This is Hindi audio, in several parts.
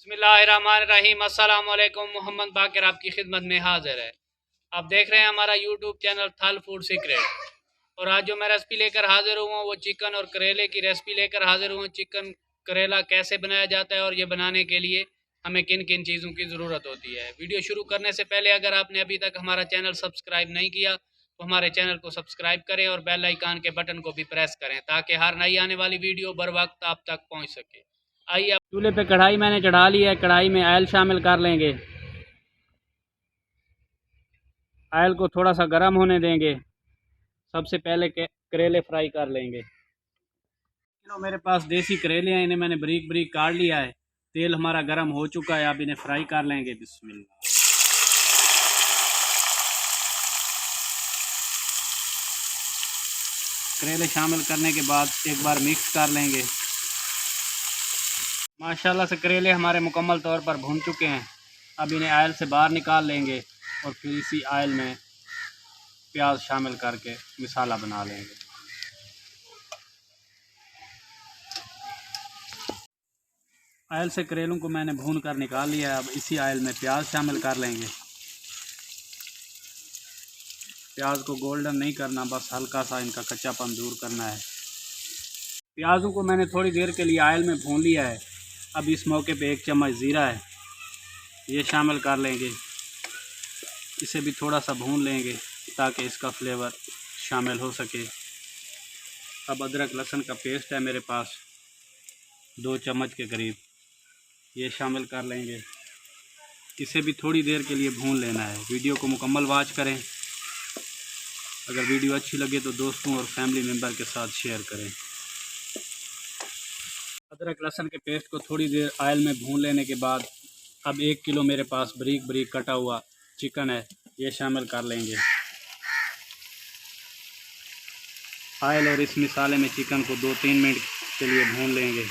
बिस्मिल्लाहिर्रहमानिर्रहीम। अस्सलाम वालेकुम। मोहम्मद बाकिर आपकी खिदमत में हाजिर है। आप देख रहे हैं हमारा यूट्यूब चैनल थल फूड सीक्रेट। और आज जो मैं रेसिपी लेकर हाजिर हुआ वो चिकन और करेले की रेसिपी लेकर हाजिर हुआ। चिकन करेला कैसे बनाया जाता है और ये बनाने के लिए हमें किन किन चीज़ों की ज़रूरत होती है। वीडियो शुरू करने से पहले अगर आपने अभी तक हमारा चैनल सब्सक्राइब नहीं किया तो हमारे चैनल को सब्सक्राइब करें और बेल आइकान के बटन को भी प्रेस करें ताकि हर नई आने वाली वीडियो बर वक्त आप तक पहुंच सके। आइए, चूल्हे पे कढ़ाई मैंने चढ़ा ली है। कढ़ाई में ऑयल शामिल कर लेंगे। ऑयल को थोड़ा सा गर्म होने देंगे। सबसे पहले करेले फ्राई कर लेंगे। किलो मेरे पास देसी करेले हैं, इन्हें मैंने बारीक बारीक काट लिया है। तेल हमारा गर्म हो चुका है, अब इन्हें फ्राई कर लेंगे। बिस्मिल्लाह। करेले शामिल करने के बाद एक बार मिक्स कर लेंगे। माशाल्लाह से करेले हमारे मुकम्मल तौर पर भून चुके हैं। अब इन्हें ऑयल से बाहर निकाल लेंगे और फिर इसी ऑयल में प्याज शामिल करके मसाला बना लेंगे। ऑयल से करेलों को मैंने भून कर निकाल लिया है। अब इसी ऑयल में प्याज शामिल कर लेंगे। प्याज को गोल्डन नहीं करना, बस हल्का सा इनका कच्चापन दूर करना है। प्याज़ों को मैंने थोड़ी देर के लिए ऑयल में भून लिया है। अब इस मौके पे एक चम्मच ज़ीरा है, ये शामिल कर लेंगे। इसे भी थोड़ा सा भून लेंगे ताकि इसका फ्लेवर शामिल हो सके। अब अदरक लहसुन का पेस्ट है मेरे पास 2 चम्मच के करीब, ये शामिल कर लेंगे। इसे भी थोड़ी देर के लिए भून लेना है। वीडियो को मुकम्मल वॉच करें। अगर वीडियो अच्छी लगे तो दोस्तों और फैमिली मेम्बर के साथ शेयर करें। अदरक लहसुन के पेस्ट को थोड़ी देर ऑयल में भून लेने के बाद अब 1 किलो मेरे पास बारीक बारीक कटा हुआ चिकन है, ये शामिल कर लेंगे। ऑयल और इस मसाले में चिकन को 2-3 मिनट के लिए भून लेंगे।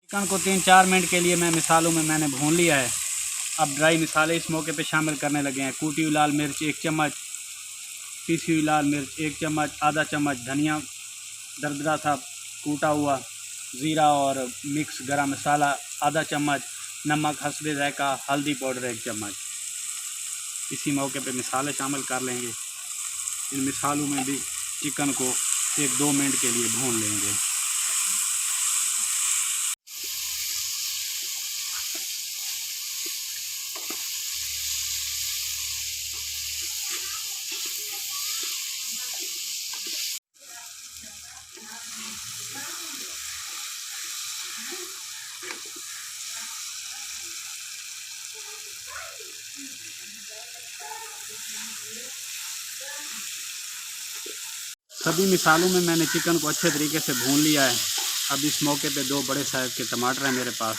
चिकन को 3-4 मिनट के लिए मसालों में मैंने भून लिया है। अब ड्राई मसाले इस मौके पे शामिल करने लगे हैं। कूटी हुई लाल मिर्च 1 चम्मच, पीसी हुई लाल मिर्च 1 चम्मच, आधा चम्मच धनिया दरदरा सा कूटा हुआ, ज़ीरा और मिक्स गरम मसाला आधा चम्मच, नमक हस्बे ज़ायका, हल्दी पाउडर 1 चम्मच। इसी मौके पे मसाले शामिल कर लेंगे। इन मसालों में भी चिकन को 1-2 मिनट के लिए भून लेंगे। सभी मिसालों में मैंने चिकन को अच्छे तरीके से भून लिया है। अब इस मौके पे 2 बड़े साइज़ के टमाटर हैं मेरे पास,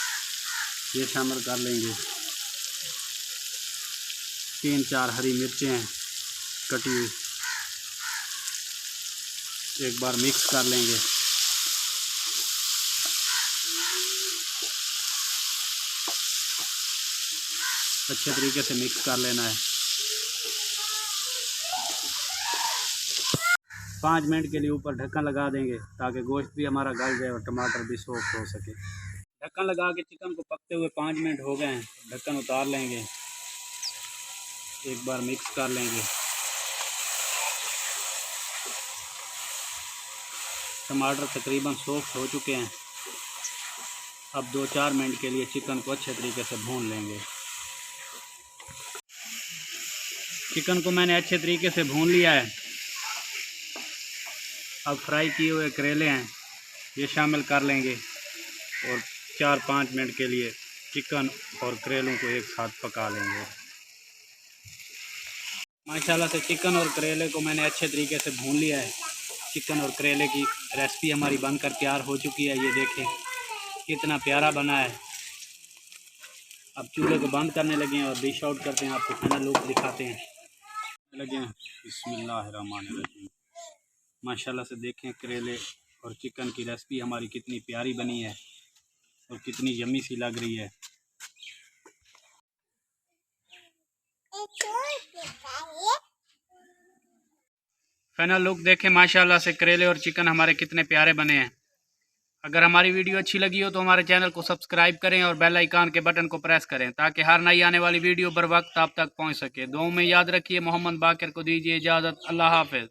ये शामिल कर लेंगे। 3-4 हरी मिर्चें हैं कटी हुई, एक बार मिक्स कर लेंगे। अच्छे तरीके से मिक्स कर लेना है। 5 मिनट के लिए ऊपर ढक्कन लगा देंगे ताकि गोश्त भी हमारा गल जाए और टमाटर भी सॉफ्ट हो सके। ढक्कन लगा के चिकन को पकते हुए 5 मिनट हो गए हैं। ढक्कन उतार लेंगे, एक बार मिक्स कर लेंगे। टमाटर तकरीबन सॉफ्ट हो चुके हैं। अब 2-4 मिनट के लिए चिकन को अच्छे तरीके से भून लेंगे। चिकन को मैंने अच्छे तरीके से भून लिया है। अब फ्राई किए हुए करेले हैं, ये शामिल कर लेंगे और 4-5 मिनट के लिए चिकन और करेलों को एक साथ पका लेंगे। माशाल्लाह से चिकन और करेले को मैंने अच्छे तरीके से भून लिया है। चिकन और करेले की रेसिपी हमारी बनकर तैयार हो चुकी है। ये देखें कितना प्यारा बना है। अब चूल्हे को बंद करने लगे हैं और डिश आउट करते हैं, आपको फाइनल लुक दिखाते हैं लगे हैं। बिस्मिल्लाहिर्रहमानिर्रहीम। माशाल्लाह से देखें करेले और चिकन की रेसिपी हमारी कितनी प्यारी बनी है और कितनी यम्मी सी लग रही है। फाइनल लुक देखें। माशाल्लाह से करेले और चिकन हमारे कितने प्यारे बने हैं। अगर हमारी वीडियो अच्छी लगी हो तो हमारे चैनल को सब्सक्राइब करें और बेल आइकन के बटन को प्रेस करें ताकि हर नई आने वाली वीडियो बर वक्त आप तक पहुंच सके। दुआओं में याद रखिए। मोहम्मद बाकर को दीजिए इजाज़त। अल्लाह हाफ़िज़।